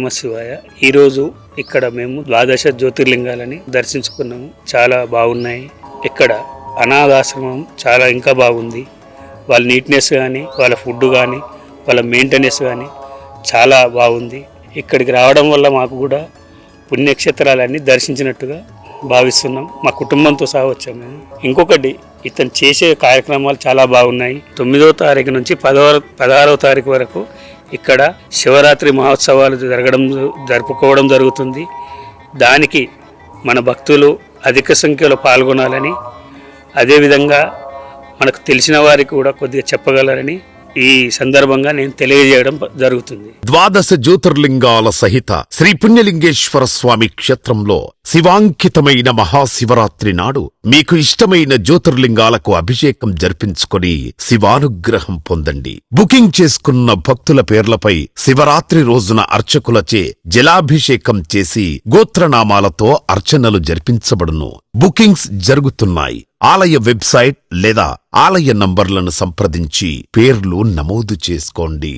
నమశివాయ. ఈరోజు ఇక్కడ మేము ద్వాదశ జ్యోతిర్లింగాలని దర్శించుకున్నాము. చాలా బాగున్నాయి. ఇక్కడ అనాథాశ్రమం చాలా ఇంకా బాగుంది. వాళ్ళ నీట్నెస్ కానీ, వాళ్ళ ఫుడ్ కానీ, వాళ్ళ మెయింటెనెన్స్ కానీ చాలా బాగుంది. ఇక్కడికి రావడం వల్ల మాకు కూడా పుణ్యక్షేత్రాలన్నీ దర్శించినట్టుగా భావిస్తున్నాం. మా కుటుంబంతో సహా వచ్చాము మేము. ఇంకొకటి, ఇతను చేసే కార్యక్రమాలు చాలా బాగున్నాయి. 9వ తారీఖు నుంచి 16వ తారీఖు వరకు ఇక్కడ శివరాత్రి మహోత్సవాలు జరుపుకోవడం జరుగుతుంది. దానికి మన భక్తులు అధిక సంఖ్యలో పాల్గొనాలని, అదేవిధంగా మనకు తెలిసిన వారికి కూడా కొద్దిగా చెప్పగలరని ఈ సందర్భంగా నేను తెలియజేయడం జరుగుతుంది. ద్వాదశ జ్యోతిర్లింగాల సహిత శ్రీ పుణ్యలింగేశ్వర స్వామి క్షేత్రంలో శివాంకితమైన మహాశివరాత్రి నాడు మీకు ఇష్టమైన జ్యోతిర్లింగాలకు అభిషేకం జరిపించుకొని శివానుగ్రహం పొందండి. బుకింగ్ చేసుకున్న భక్తుల పేర్లపై శివరాత్రి రోజున అర్చకులచే జలాభిషేకం చేసి గోత్రనామాలతో అర్చనలు జరిపించబడును. బుకింగ్స్ జరుగుతున్నాయి. ఆలయ వెబ్సైట్ లేదా ఆలయ నంబర్లను సంప్రదించి పేర్లు నమోదు చేసుకోండి.